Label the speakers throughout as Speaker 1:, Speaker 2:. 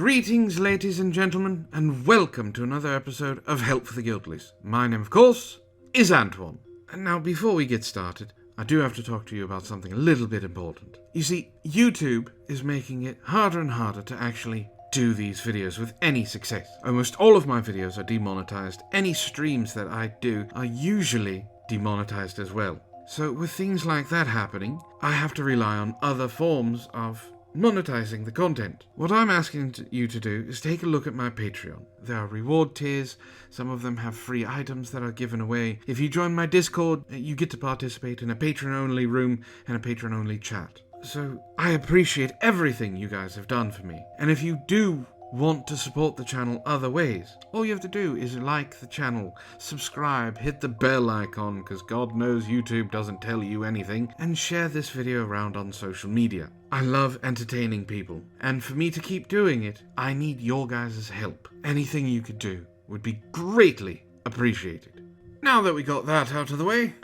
Speaker 1: Greetings, ladies and gentlemen, and welcome to another episode of Help for the Guiltless. My name, of course, is Antoine. And now, before we get started, I do have to talk to you about something a little bit important. You see, YouTube is making it harder and harder to actually do these videos with any success. Almost all of my videos are demonetized. Any streams that I do are usually demonetized as well. So with things like that happening, I have to rely on other forms of monetizing the content. What I'm asking you to do is take a look at my Patreon. There are reward tiers. Some of them have free items that are given away. If you join my Discord, you get to participate in a patron-only room and a patron-only chat. So I appreciate everything you guys have done for me. And if you do want to support the channel other ways, all you have to do is like the channel, subscribe, hit the bell icon, because God knows YouTube doesn't tell you anything, and share this video around on social media. I love entertaining people, and for me to keep doing it, I need your guys' help. Anything you could do would be greatly appreciated. Now that we got that out of the way,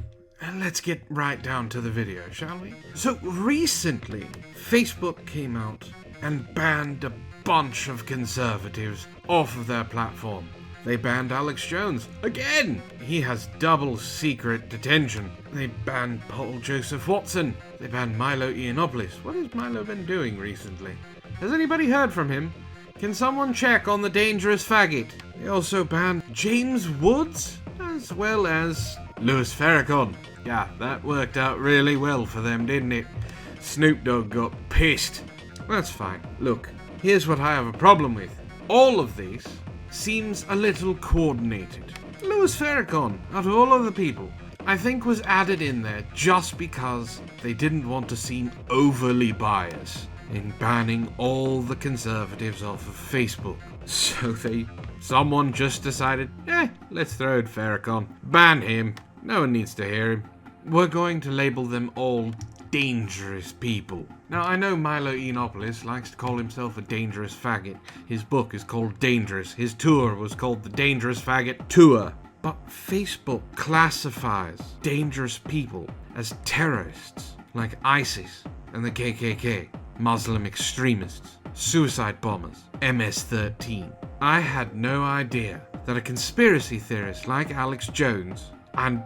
Speaker 1: let's get right down to the video, shall we? So recently, Facebook came out and banned a bunch of conservatives off of their platform. They banned Alex Jones again. He has double secret detention. They banned Paul Joseph Watson. They banned Milo Yiannopoulos. What has Milo been doing recently? Has anybody heard from him? Can someone check on the dangerous faggot? They also banned James Woods, as well as Louis Farrakhan. Yeah, that worked out really well for them, didn't it? Snoop Dogg got pissed. That's fine. Look, here's what I have a problem with. All of these seems a little coordinated. Louis Farrakhan, out of all other people, I think was added in there just because they didn't want to seem overly biased in banning all the conservatives off of Facebook. So someone just decided, let's throw in Farrakhan. Ban him. No one needs to hear him. We're going to label them all dangerous people. Now, I know Milo Yiannopoulos likes to call himself a dangerous faggot. His book is called Dangerous. His tour was called the Dangerous Faggot Tour. But Facebook classifies dangerous people as terrorists, like ISIS and the KKK, Muslim extremists, suicide bombers, MS-13. I had no idea that a conspiracy theorist like Alex Jones and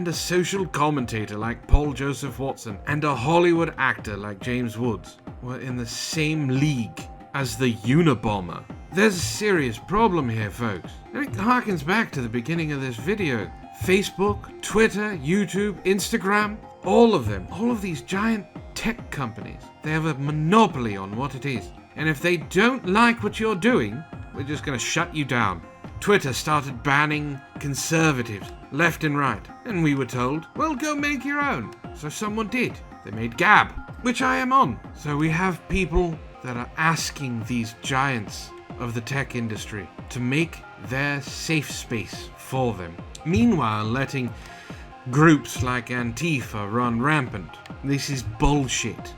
Speaker 1: a social commentator like Paul Joseph Watson and a Hollywood actor like James Woods were in the same league as the Unabomber. There's a serious problem here, folks. And it harkens back to the beginning of this video. Facebook, Twitter, YouTube, Instagram, all of these giant tech companies, they have a monopoly on what it is. And if they don't like what you're doing, we're just going to shut you down. Twitter started banning conservatives left and right, and we were told, well, go make your own. So someone did. They made Gab, which I am on. So we have people that are asking these giants of the tech industry to make their safe space for them. Meanwhile, letting groups like Antifa run rampant. This is bullshit.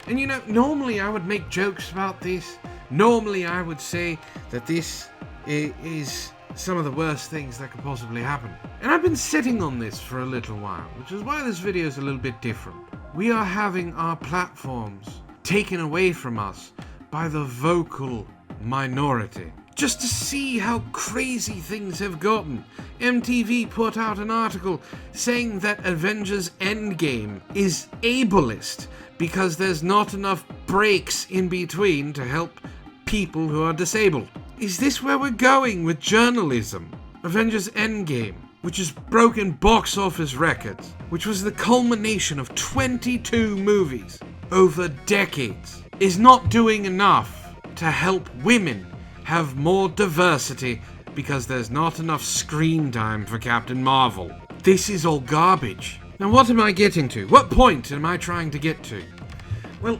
Speaker 1: And you know, normally I would make jokes about this. Normally I would say that this is some of the worst things that could possibly happen. And I've been sitting on this for a little while, which is why this video is a little bit different. We are having our platforms taken away from us by the vocal minority. Just to see how crazy things have gotten. MTV put out an article saying that Avengers Endgame is ableist because there's not enough breaks in between to help people who are disabled. Is this where we're going with journalism? Avengers Endgame, which has broken box office records, which was the culmination of 22 movies over decades, is not doing enough to help women have more diversity because there's not enough screen time for Captain Marvel. This is all garbage. Now what am I getting to? What point am I trying to get to? Well,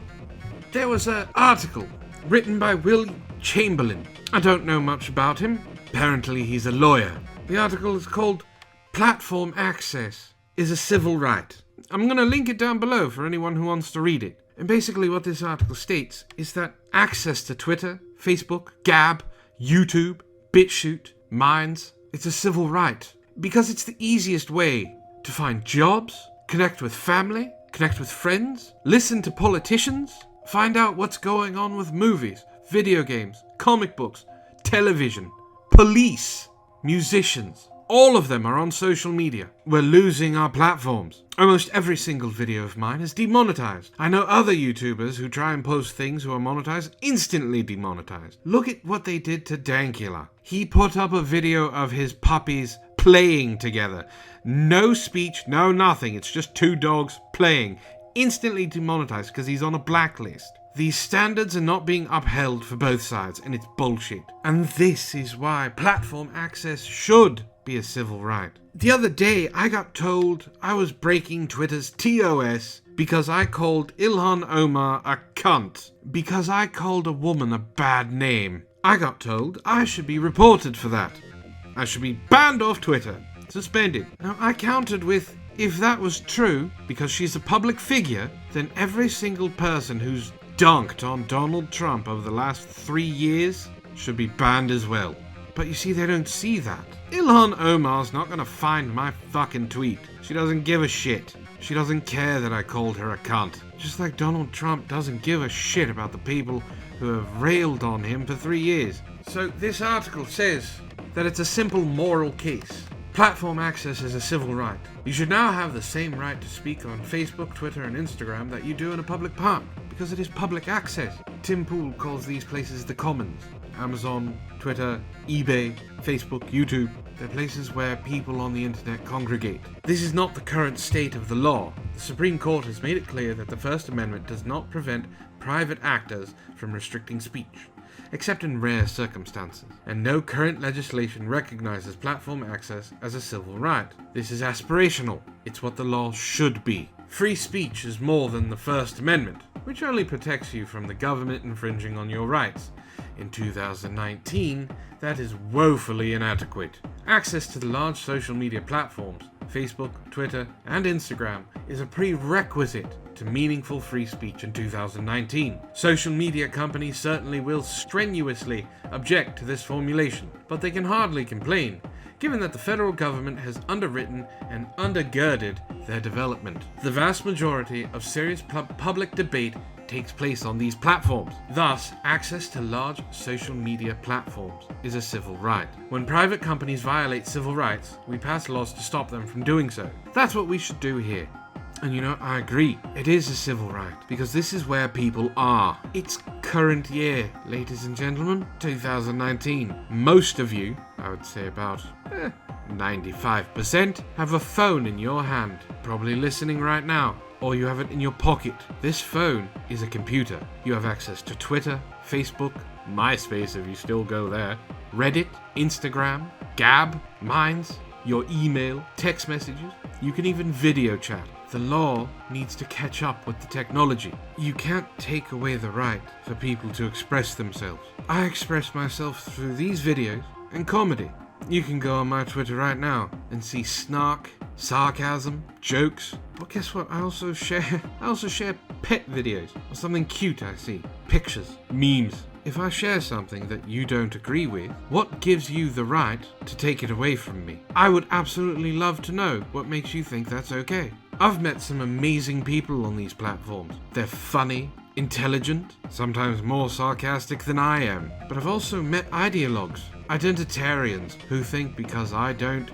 Speaker 1: there was an article written by Will Chamberlain. I don't know much about him. Apparently he's a lawyer. The article is called Platform Access is a Civil Right. I'm going to link it down below for anyone who wants to read it. And basically what this article states is that access to Twitter, Facebook, Gab, YouTube, BitChute, Minds, it's a civil right. Because it's the easiest way to find jobs, connect with family, connect with friends, listen to politicians, find out what's going on with movies, video games, comic books, television, police, musicians. All of them are on social media. We're losing our platforms. Almost every single video of mine is demonetized. I know other YouTubers who try and post things who are monetized, instantly demonetized. Look at what they did to Dankula. He put up a video of his puppies playing together. No speech, no nothing. It's just two dogs playing. Instantly demonetized because he's on a blacklist. These standards are not being upheld for both sides, and it's bullshit. And this is why platform access should be a civil right. The other day, I got told I was breaking Twitter's TOS because I called Ilhan Omar a cunt. Because I called a woman a bad name. I got told I should be reported for that. I should be banned off Twitter. Suspended. Now, I countered with, if that was true, because she's a public figure, then every single person who's dunked on Donald Trump over the last 3 years should be banned as well. But you see, they don't see that. Ilhan Omar's not gonna find my fucking tweet. She doesn't give a shit. She doesn't care that I called her a cunt. Just like Donald Trump doesn't give a shit about the people who have railed on him for 3 years. So this article says that it's a simple moral case. Platform access is a civil right. You should now have the same right to speak on Facebook, Twitter, and Instagram that you do in a public park, because it is public access. Tim Pool calls these places the commons. Amazon, Twitter, eBay, Facebook, YouTube. They're places where people on the internet congregate. This is not the current state of the law. The Supreme Court has made it clear that the First Amendment does not prevent private actors from restricting speech, except in rare circumstances, and no current legislation recognizes platform access as a civil right. This is aspirational. It's what the law should be. Free speech is more than the First Amendment, which only protects you from the government infringing on your rights. In 2019, that is woefully inadequate. Access to the large social media platforms, Facebook, Twitter, and Instagram, is a prerequisite to meaningful free speech in 2019. Social media companies certainly will strenuously object to this formulation, but they can hardly complain, given that the federal government has underwritten and undergirded their development. The vast majority of serious public debate takes place on these platforms. Thus, access to large social media platforms is a civil right. When private companies violate civil rights, we pass laws to stop them from doing so. That's what we should do here. And you know, I agree. It is a civil right, because this is where people are. It's current year, ladies and gentlemen, 2019. Most of you, I would say about 95%, have a phone in your hand, probably listening right now, or you have it in your pocket. This phone is a computer. You have access to Twitter, Facebook, MySpace if you still go there, Reddit, Instagram, Gab, Minds, your email, text messages. You can even video chat. The law needs to catch up with the technology. You can't take away the right for people to express themselves. I express myself through these videos and comedy. You can go on my Twitter right now and see snark, sarcasm, jokes. But guess what? I also share pet videos or something cute I see, pictures, memes. If I share something that you don't agree with, what gives you the right to take it away from me? I would absolutely love to know what makes you think that's okay. I've met some amazing people on these platforms. They're funny, intelligent, sometimes more sarcastic than I am. But I've also met ideologues, identitarians, who think because I don't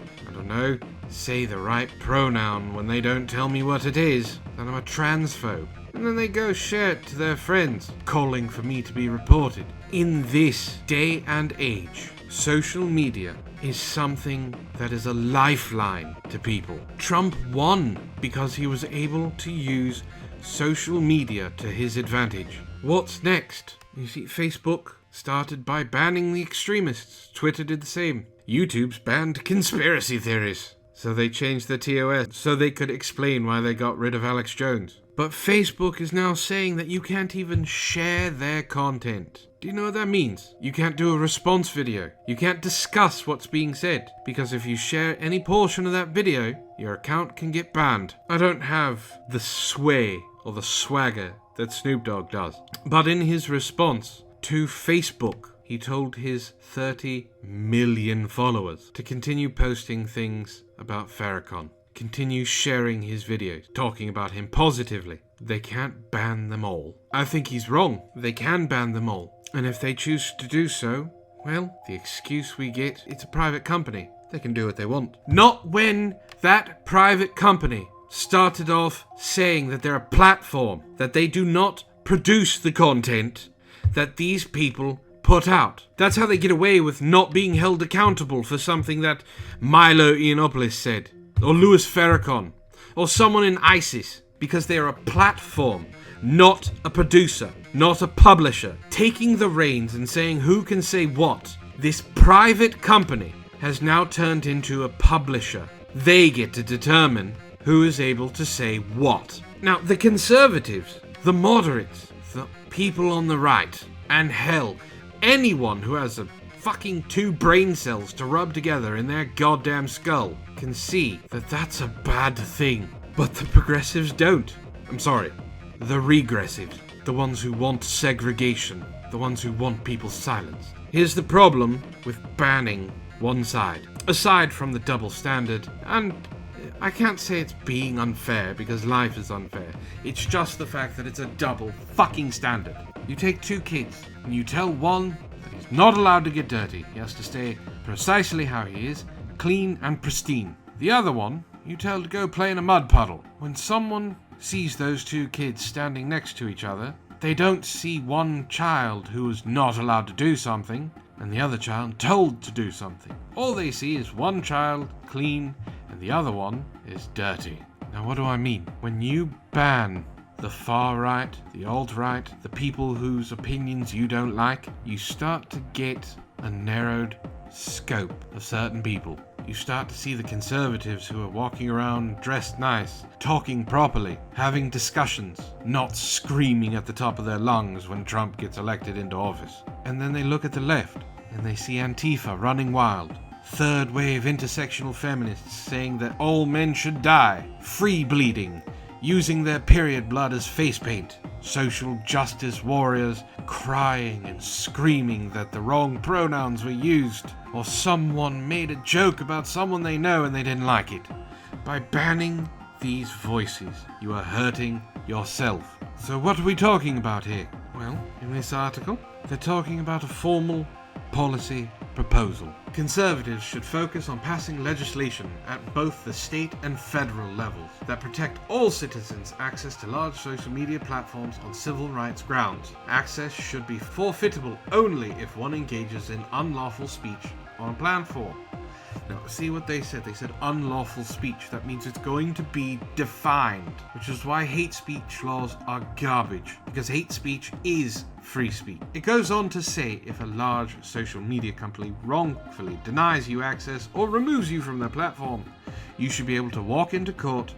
Speaker 1: know, say the right pronoun when they don't tell me what it is, that I'm a transphobe. And then they go share it to their friends, calling for me to be reported. In this day and age, social media is something that is a lifeline to people. Trump won because he was able to use social media to his advantage. What's next? You see, Facebook started by banning the extremists. Twitter did the same. YouTube's banned conspiracy theories. So they changed their TOS so they could explain why they got rid of Alex Jones. But Facebook is now saying that you can't even share their content. Do you know what that means? You can't do a response video. You can't discuss what's being said. Because if you share any portion of that video, your account can get banned. I don't have the sway or the swagger that Snoop Dogg does. But in his response to Facebook, he told his 30 million followers to continue posting things about Farrakhan. Continue sharing his videos, talking about him positively. They can't ban them all. I think he's wrong. They can ban them all. And if they choose to do so, well, the excuse we get, it's a private company. They can do what they want. Not when that private company started off saying that they're a platform, that they do not produce the content that these people put out. That's how they get away with not being held accountable for something that Milo Yiannopoulos said, or Louis Farrakhan, or someone in ISIS, because they are a platform, not a producer, not a publisher, taking the reins and saying who can say what. This private company has now turned into a publisher. They get to determine who is able to say what. Now, the conservatives, the moderates, the people on the right, and hell, anyone who has a fucking 2 brain cells to rub together in their goddamn skull can see that that's a bad thing. But the progressives don't. I'm sorry. The regressives. The ones who want segregation. The ones who want people silenced. Here's the problem with banning one side. Aside from the double standard, and I can't say it's being unfair because life is unfair. It's just the fact that it's a double fucking standard. You take 2 kids and you tell one that he's not allowed to get dirty. He has to stay precisely how he is, clean and pristine. The other one, you tell to go play in a mud puddle. When someone sees those 2 kids standing next to each other, they don't see one child who is not allowed to do something and the other child told to do something. All they see is one child clean and the other one is dirty. Now what do I mean? When you ban the far right, the alt-right, the people whose opinions you don't like, you start to get a narrowed scope of certain people. You start to see the conservatives who are walking around dressed nice, talking properly, having discussions, not screaming at the top of their lungs when Trump gets elected into office. And then they look at the left and they see Antifa running wild. Third wave intersectional feminists saying that all men should die, free bleeding, using their period blood as face paint. Social justice warriors crying and screaming that the wrong pronouns were used, or someone made a joke about someone they know and they didn't like it. By banning these voices, you are hurting yourself. So what are we talking about here? Well, in this article, they're talking about a formal policy proposal. Conservatives should focus on passing legislation at both the state and federal levels that protect all citizens' access to large social media platforms on civil rights grounds. Access should be forfeitable only if one engages in unlawful speech on a platform. Now, see what they said. They said unlawful speech. That means it's going to be defined, which is why hate speech laws are garbage, because hate speech is free speech. It goes on to say if a large social media company wrongfully denies you access or removes you from their platform, you should be able to walk into court,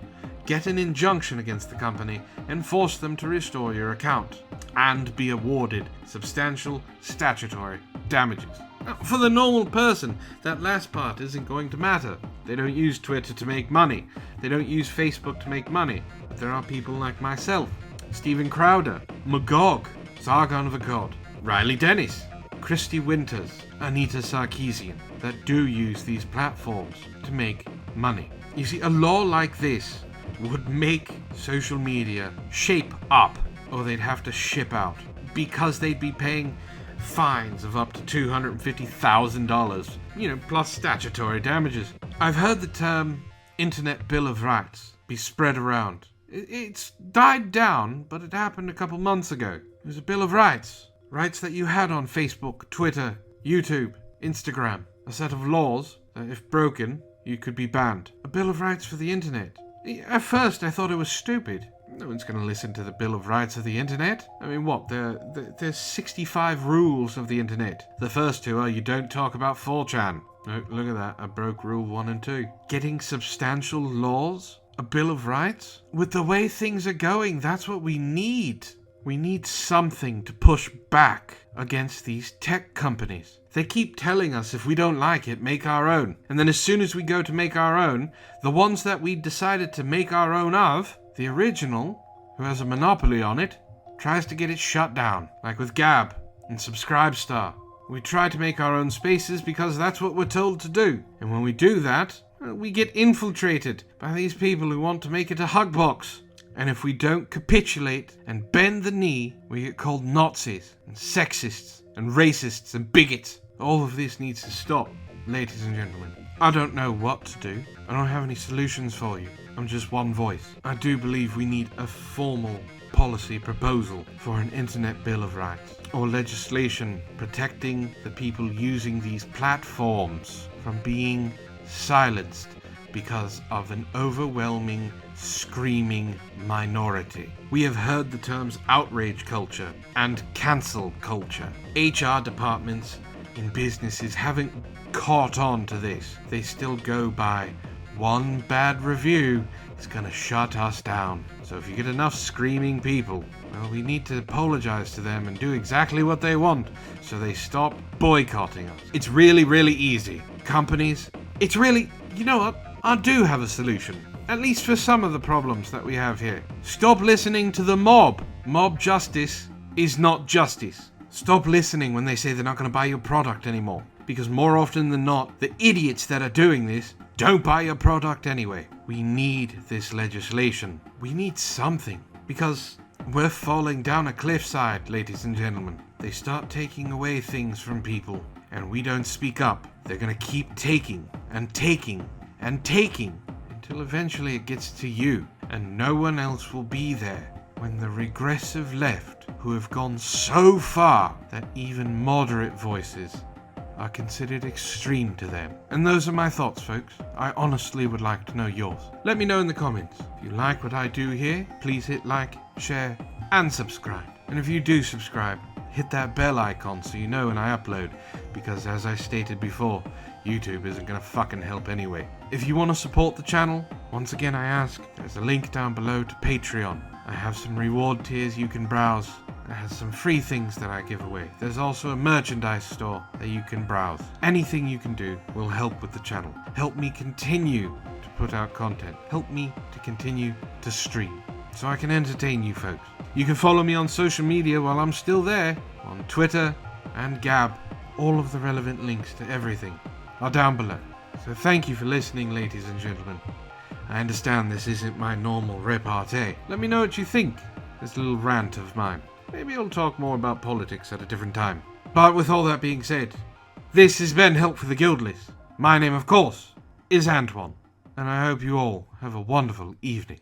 Speaker 1: get an injunction against the company, and force them to restore your account, and be awarded substantial statutory damages. Now, for the normal person, that last part isn't going to matter. They don't use Twitter to make money. They don't use Facebook to make money. But there are people like myself, Steven Crowder, Magog, Sargon of Akkad, Riley Dennis, Christy Winters, Anita Sarkeesian, that do use these platforms to make money. You see, a law like this would make social media shape up, or they'd have to ship out, because they'd be paying fines of up to $250,000, plus statutory damages. I've heard the term Internet Bill of Rights be spread around. It's died down, but it happened a couple months ago. It was a Bill of Rights. Rights that you had on Facebook, Twitter, YouTube, Instagram. A set of laws that, if broken, you could be banned. A Bill of Rights for the Internet. At first, I thought it was stupid. No one's going to listen to the Bill of Rights of the Internet. I mean, what? There's 65 rules of the Internet. The first 2 are you don't talk about 4chan. Oh, look at that. I broke rule 1 and 2. Getting substantial laws? A Bill of Rights? With the way things are going, that's what we need. We need something to push back against these tech companies. They keep telling us if we don't like it, make our own. And then as soon as we go to make our own, the ones that we decided to make our own of, the original, who has a monopoly on it, tries to get it shut down, like with Gab and Subscribestar. We try to make our own spaces because that's what we're told to do. And when we do that, we get infiltrated by these people who want to make it a hug box. And if we don't capitulate and bend the knee, we get called Nazis and sexists and racists and bigots. All of this needs to stop, ladies and gentlemen. I don't know what to do. I don't have any solutions for you. I'm just one voice. I do believe we need a formal policy proposal for an internet bill of rights, or legislation protecting the people using these platforms from being silenced because of an overwhelming, screaming minority. We have heard the terms outrage culture and cancel culture. HR departments in businesses haven't caught on to this. They still go by one bad review is gonna shut us down. So if you get enough screaming people, well, we need to apologize to them and do exactly what they want so they stop boycotting us. It's really, really easy. Companies, it's really, you know what? I do have a solution. At least for some of the problems that we have here. Stop listening to the mob. Mob justice is not justice. Stop listening when they say they're not going to buy your product anymore. Because more often than not, the idiots that are doing this don't buy your product anyway. We need this legislation. We need something. Because we're falling down a cliffside, ladies and gentlemen. They start taking away things from people, and we don't speak up. They're going to keep taking and taking and taking until eventually it gets to you, and no one else will be there when the regressive left, who have gone so far that even moderate voices are considered extreme to them. And those are my thoughts, folks. I honestly would like to know yours. Let me know in the comments. If you like what I do here, please hit like, share, and subscribe. And if you do subscribe, hit that bell icon so you know when I upload, because as I stated before, YouTube isn't gonna fucking help anyway. If you want to support the channel, once again I ask, there's a link down below to Patreon. I have some reward tiers you can browse. It has some free things that I give away. There's also a merchandise store that you can browse. Anything you can do will help with the channel. Help me continue to put out content. Help me to continue to stream, so I can entertain you folks. You can follow me on social media while I'm still there, on Twitter and Gab. All of the relevant links to everything are down below. So thank you for listening, ladies and gentlemen. I understand this isn't my normal repartee. Let me know what you think, this little rant of mine. Maybe I'll talk more about politics at a different time. But with all that being said, this has been Help for the Guildless. My name, of course, is Antoine, and I hope you all have a wonderful evening.